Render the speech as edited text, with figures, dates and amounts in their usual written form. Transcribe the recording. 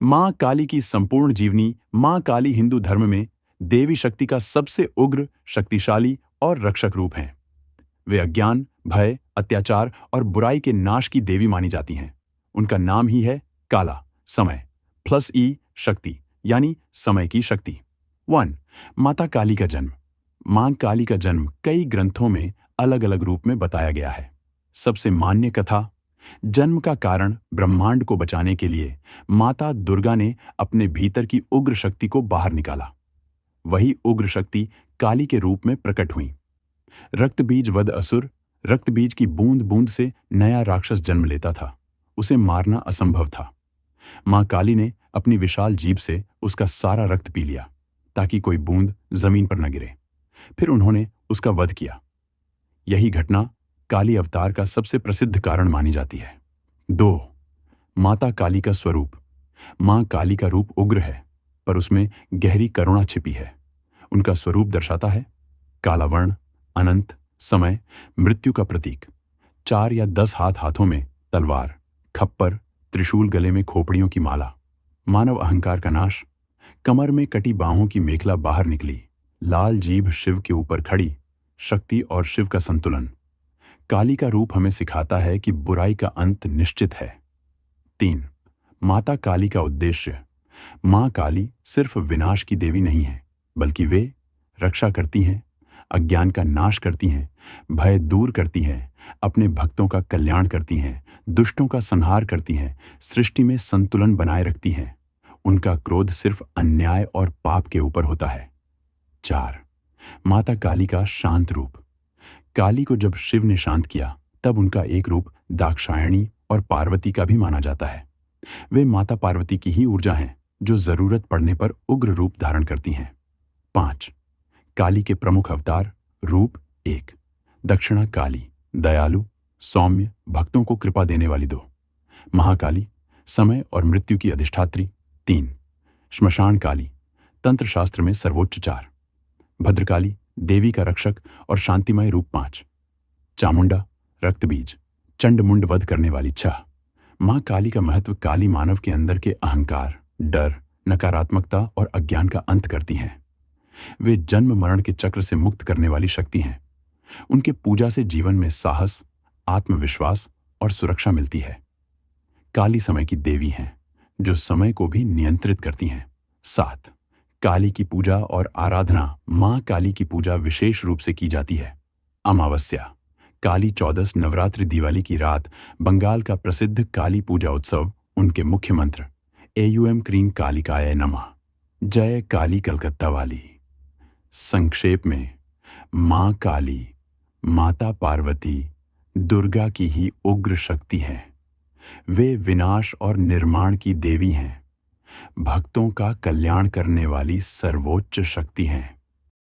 मां काली की संपूर्ण जीवनी। मां काली हिंदू धर्म में देवी शक्ति का सबसे उग्र, शक्तिशाली और रक्षक रूप हैं। वे अज्ञान, भय, अत्याचार और बुराई के नाश की देवी मानी जाती हैं। उनका नाम ही है काला, समय प्लस ई शक्ति, यानी समय की शक्ति। 1. माता काली का जन्म। मां काली का जन्म कई ग्रंथों में अलग अलग रूप में बताया गया है। सबसे मान्य कथा, जन्म का कारण ब्रह्मांड को बचाने के लिए माता दुर्गा ने अपने भीतर की उग्र शक्ति को बाहर निकाला। वही उग्र शक्ति काली के रूप में प्रकट हुई। रक्त बीज वध असुर, रक्त बीज की बूंद बूंद से नया राक्षस जन्म लेता था। उसे मारना असंभव था। मां काली ने अपनी विशाल जीभ से उसका सारा रक्त पी लिया ताकि कोई बूंद जमीन पर न गिरे। फिर उन्होंने उसका वध किया। यही घटना काली अवतार का सबसे प्रसिद्ध कारण मानी जाती है। 2. माता काली का स्वरूप। मां काली का रूप उग्र है, पर उसमें गहरी करुणा छिपी है। उनका स्वरूप दर्शाता है काला वर्ण, अनंत, समय, मृत्यु का प्रतीक। 4 या 10 हाथों में तलवार, खप्पर, त्रिशूल, गले में खोपड़ियों की माला। मानव अहंकार का नाश। कमर में कटी बाहों की मेखला बाहर निकली। लाल जीभ शिव के ऊपर खड़ी। शक्ति और शिव का संतुलन। काली का रूप हमें सिखाता है कि बुराई का अंत निश्चित है। 3. माता काली का उद्देश्य। मां काली सिर्फ विनाश की देवी नहीं है, बल्कि वे रक्षा करती हैं, अज्ञान का नाश करती हैं, भय दूर करती हैं, अपने भक्तों का कल्याण करती हैं, दुष्टों का संहार करती हैं, सृष्टि में संतुलन बनाए रखती हैं। उनका क्रोध सिर्फ अन्याय और पाप के ऊपर होता है। 4. माता काली का शांत रूप। काली को जब शिव ने शांत किया, तब उनका एक रूप दाक्षायणी और पार्वती का भी माना जाता है। वे माता पार्वती की ही ऊर्जा हैं, जो जरूरत पड़ने पर उग्र रूप धारण करती हैं। 5. काली के प्रमुख अवतार। रूप 1. दक्षिणा काली, दयालु, सौम्य, भक्तों को कृपा देने वाली 2. महाकाली, समय और मृत्यु की अधिष्ठात्री 3. श्मशान काली, तंत्र शास्त्र में सर्वोच्च 4. भद्रकाली, देवी का रक्षक और शांतिमय रूप 5. चामुंडा, रक्तबीज, चंडमुंड वध करने वाली 6. मां काली का महत्व। काली मानव के अंदर के अहंकार, डर, नकारात्मकता और अज्ञान का अंत करती हैं। वे जन्म मरण के चक्र से मुक्त करने वाली शक्ति हैं। उनके पूजा से जीवन में साहस, आत्मविश्वास और सुरक्षा मिलती है। काली समय की देवी हैं, जो समय को भी नियंत्रित करती हैं। 7. काली की पूजा और आराधना। मां काली की पूजा विशेष रूप से की जाती है। अमावस्या, काली चौदस, नवरात्रि, दिवाली की रात, बंगाल का प्रसिद्ध काली पूजा उत्सव। उनके मुख्य मंत्र एयूएम क्रीं कालिकाय नमः, जय काली कलकत्ता वाली। संक्षेप में, मां काली माता पार्वती दुर्गा की ही उग्र शक्ति है। वे विनाश और निर्माण की देवी हैं, भक्तों का कल्याण करने वाली सर्वोच्च शक्ति हैं।